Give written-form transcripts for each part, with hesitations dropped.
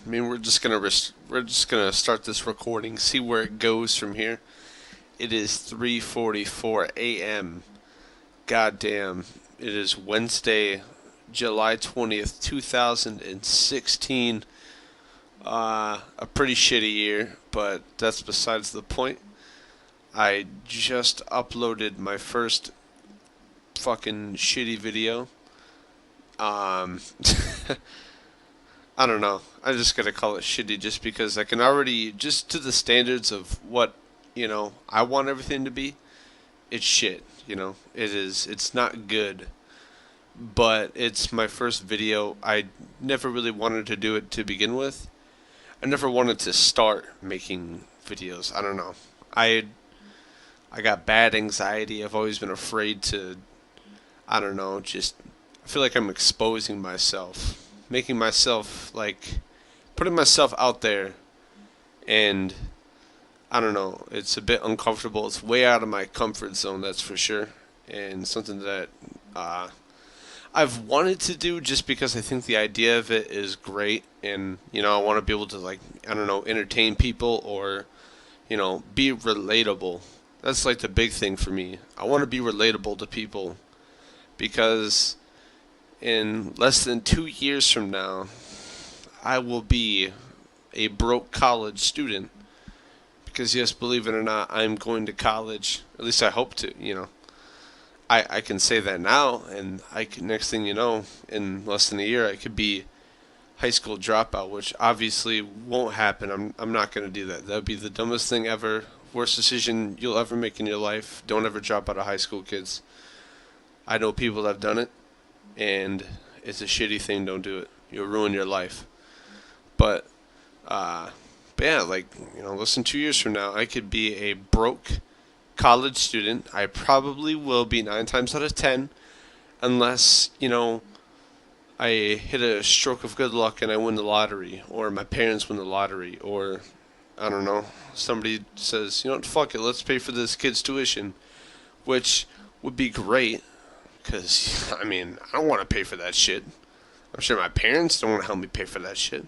I mean, we're just gonna start this recording, see where it goes from here. It is 3:44 a.m. Goddamn, it is Wednesday, July 20th, 2016. A pretty shitty year, but that's besides the point. I just uploaded my first fucking shitty video. Um, I don't know. I just gotta call it shitty just because I can already, just to the standards of what, I want everything to be, it's shit, it's not good. But it's my first video. I never really wanted to do it to begin with. I never wanted to start making videos. I don't know. I got bad anxiety. I've always been afraid to, I don't know, just I feel like I'm exposing myself, making myself like putting myself out there, and I don't know, it's a bit uncomfortable. It's way out of my comfort zone, that's for sure, and something that I've wanted to do just because I think the idea of it is great, and I want to be able to, like, I don't know, entertain people, or be relatable. That's like the big thing for me. I want to be relatable to people because in less than 2 years from now, I will be a broke college student. Because yes, believe it or not, I'm going to college. At least I hope to. I can say that now, and next thing you know, in less than a year, I could be high school dropout, which obviously won't happen. I'm not going to do that. That would be the dumbest thing ever. Worst decision you'll ever make in your life. Don't ever drop out of high school, kids. I know people that have done it, and it's a shitty thing. Don't do it. You'll ruin your life. But, but yeah, like, less than 2 years from now, I could be a broke college student. I probably will be 9 times out of 10, unless, I hit a stroke of good luck and I win the lottery, or my parents win the lottery, or I don't know, somebody says, fuck it, let's pay for this kid's tuition, which would be great, because, I mean, I don't want to pay for that shit. I'm sure my parents don't want to help me pay for that shit.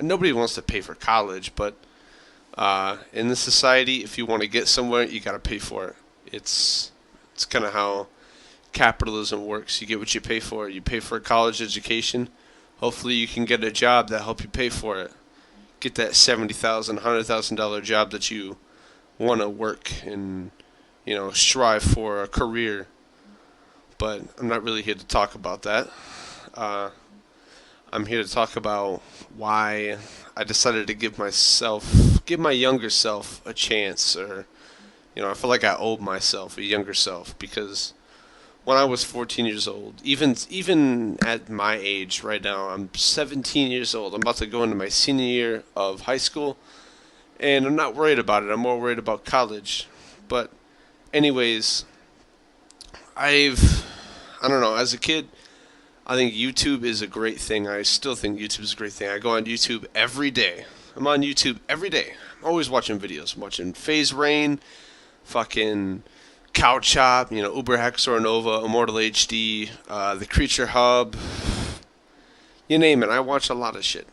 Nobody wants to pay for college, but in this society, if you want to get somewhere, you gotta pay for it. It's kind of how capitalism works. You get what you pay for. You pay for a college education. Hopefully, you can get a job that help you pay for it. Get that $70,000, $100,000 job that you want to work and strive for a career. But I'm not really here to talk about that. I'm here to talk about why I decided to give my younger self a chance, or I feel like I owed myself a younger self, because when I was 14 years old, even at my age right now, I'm 17 years old. I'm about to go into my senior year of high school, and I'm not worried about it. I'm more worried about college. But anyways, I don't know, as a kid, I think YouTube is a great thing. I still think YouTube is a great thing. I go on YouTube every day. I'm on YouTube every day. I'm always watching videos. I'm watching FaZe Rain, fucking Cow Chop, Uber Hexor Nova, Immortal HD, The Creature Hub. You name it. I watch a lot of shit.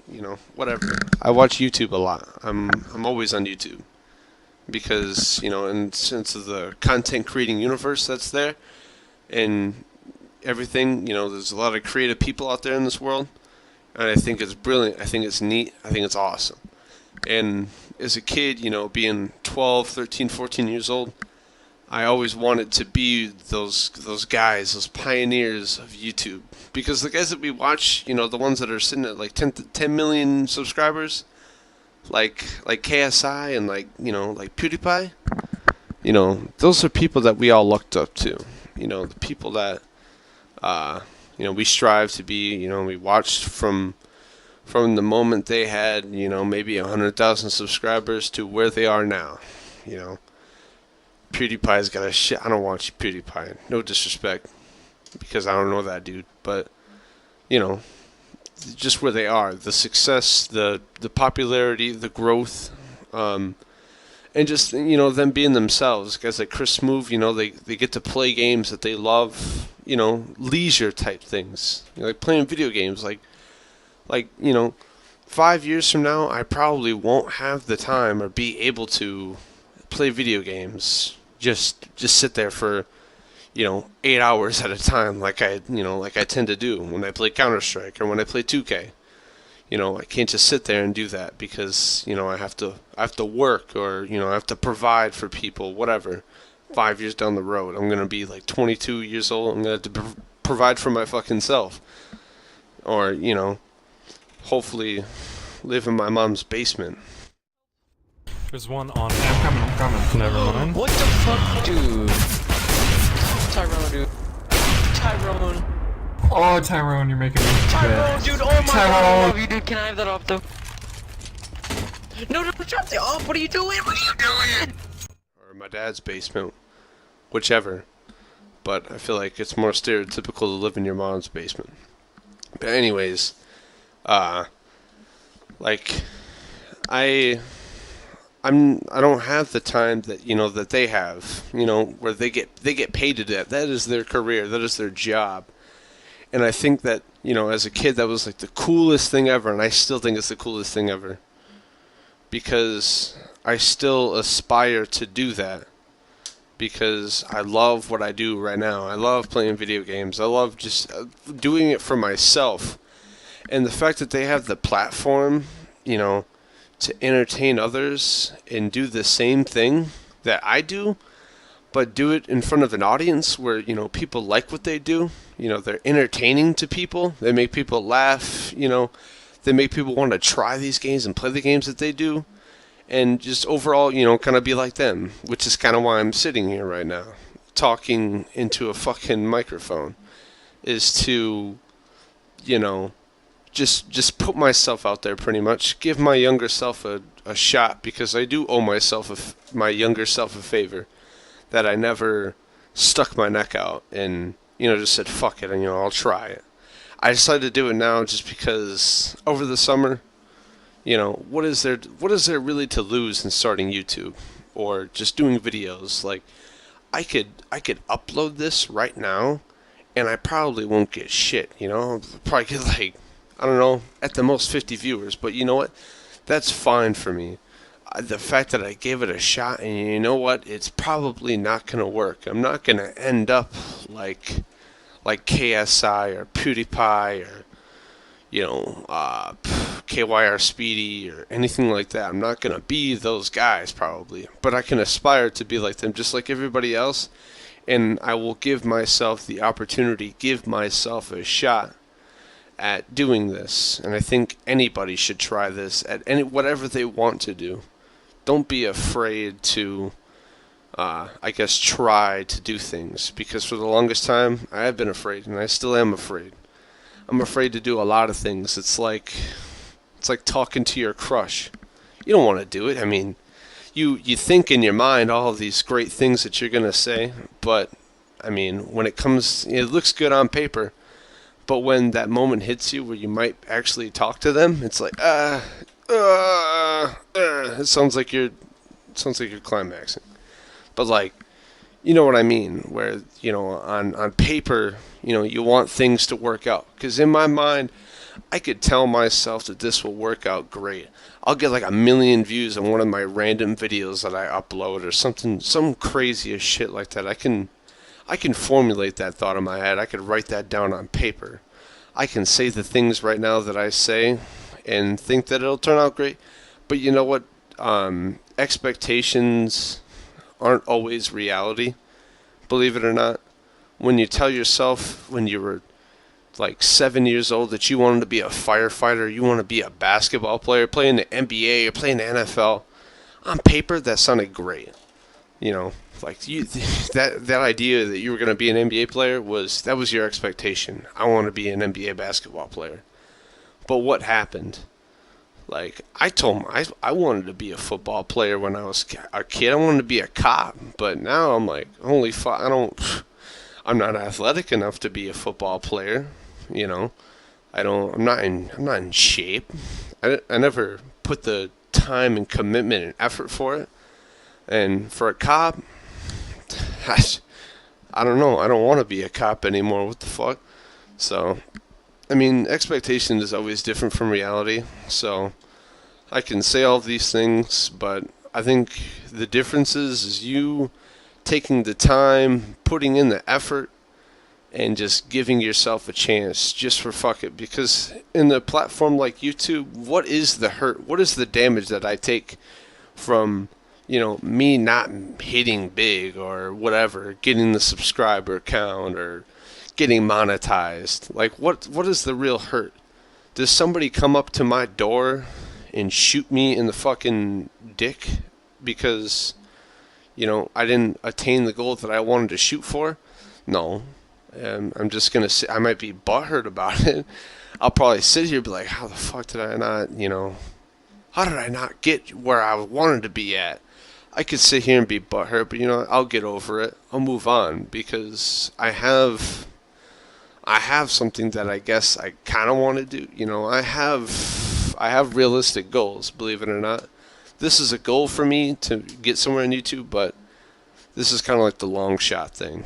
Whatever. I watch YouTube a lot. I'm always on YouTube because in the sense of the content creating universe that's there, and everything, there's a lot of creative people out there in this world, and I think it's brilliant. I think it's neat. I think it's awesome. And as a kid, being 12, 13, 14 years old, I always wanted to be those guys, those pioneers of YouTube, because the guys that we watch, the ones that are sitting at like 10 million subscribers, like KSI and like PewDiePie, those are people that we all looked up to. The people that we strive to be. We watched from the moment they had, maybe 100,000 subscribers to where they are now. PewDiePie's got a shit. I don't watch PewDiePie. No disrespect, because I don't know that dude. But just where they are, the success, the popularity, the growth, and just them being themselves. Guys like Chris Smoove, they get to play games that they love. Leisure type things, like playing video games, like 5 years from now, I probably won't have the time or be able to play video games. Just sit there for 8 hours at a time, like I tend to do when I play Counter Strike or when I play 2K. I can't just sit there and do that because I have to work, or I have to provide for people, whatever. 5 years down the road, I'm gonna be like 22 years old. I'm gonna have to provide for my fucking self, or hopefully live in my mom's basement. There's one on. I'm coming. Never mind. What the fuck, dude? Tyrone, dude. Tyrone. Oh, Tyrone, you're making me Tyrone, dude. Oh my god, I Tyrone. love you, dude. Can I have that off, though? No, drop the off. What are you doing? What are you doing? Or my dad's basement, whichever. But I feel like it's more stereotypical to live in your mom's basement. But anyways, like I don't have the time that that they have, where they get paid to do that. That is their career. That is their job. And I think that, as a kid, that was like the coolest thing ever, and I still think it's the coolest thing ever. Because I still aspire to do that. Because I love what I do right now. I love playing video games. I love just doing it for myself. And the fact that they have the platform, to entertain others and do the same thing that I do, but do it in front of an audience where, people like what they do. They're entertaining to people. They make people laugh, they make people want to try these games and play the games that they do. And just overall, kind of be like them, which is kind of why I'm sitting here right now, talking into a fucking microphone, is to, just put myself out there pretty much, give my younger self a shot, because I do owe my younger self a favor, that I never stuck my neck out and, just said, fuck it, and, I'll try it. I decided to do it now just because over the summer, what is there really to lose in starting YouTube or just doing videos? Like, I could upload this right now and I probably won't get shit, I'll probably get like, I don't know, at the most 50 viewers, but you know what? That's fine for me. The fact that I gave it a shot, and you know what? It's probably not going to work. I'm not going to end up like KSI or PewDiePie or, KYR Speedy or anything like that. I'm not going to be those guys probably, but I can aspire to be like them just like everybody else, and I will give myself the opportunity, give myself a shot at doing this. And I think anybody should try this at whatever they want to do. Don't be afraid to, try to do things, because for the longest time I have been afraid, and I still am afraid. I'm afraid to do a lot of things. It's like talking to your crush. You don't want to do it. I mean, you think in your mind all of these great things that you're gonna say, but I mean, when it comes, it looks good on paper. But when that moment hits you where you might actually talk to them, it's like, it sounds like you're climaxing. But like, you know what I mean? Where, on paper, you want things to work out. Because in my mind, I could tell myself that this will work out great. I'll get like 1 million views on one of my random videos that I upload or something, some crazy as shit like that. I can formulate that thought in my head. I could write that down on paper. I can say the things right now that I say and think that it'll turn out great. But you know what? Expectations aren't always reality. Believe it or not. When you tell yourself when you were like 7 years old that you wanted to be a firefighter, you want to be a basketball player, playing the NBA or playing the NFL, on paper that sounded great. Like that idea that you were going to be an NBA player was your expectation. I want to be an NBA basketball player. But what happened? Like, I told him I wanted to be a football player when I was a kid. I wanted to be a cop, but now I'm like, holy fuck, I'm not athletic enough to be a football player. I'm not in shape. I never put the time and commitment and effort for it. And for a cop, I don't know. I don't want to be a cop anymore. What the fuck? So I mean, expectation is always different from reality. So I can say all these things, but I think the difference is you taking the time, putting in the effort, and just giving yourself a chance just for fuck it. Because in a platform like YouTube, what is the hurt? What is the damage that I take from, me not hitting big or whatever, getting the subscriber count or getting monetized? Like, what is the real hurt? Does somebody come up to my door and shoot me in the fucking dick because, I didn't attain the goal that I wanted to shoot for? No. I'm just going to say, I might be butthurt about it. I'll probably sit here and be like, how the fuck did I not, how did I not get where I wanted to be at? I could sit here and be butthurt, but I'll get over it. I'll move on because I have something that I guess I kind of want to do. I have realistic goals, believe it or not. This is a goal for me to get somewhere on YouTube, but this is kind of like the long shot thing,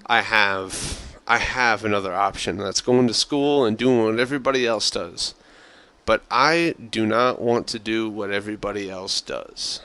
I have another option. That's going to school and doing what everybody else does. But I do not want to do what everybody else does.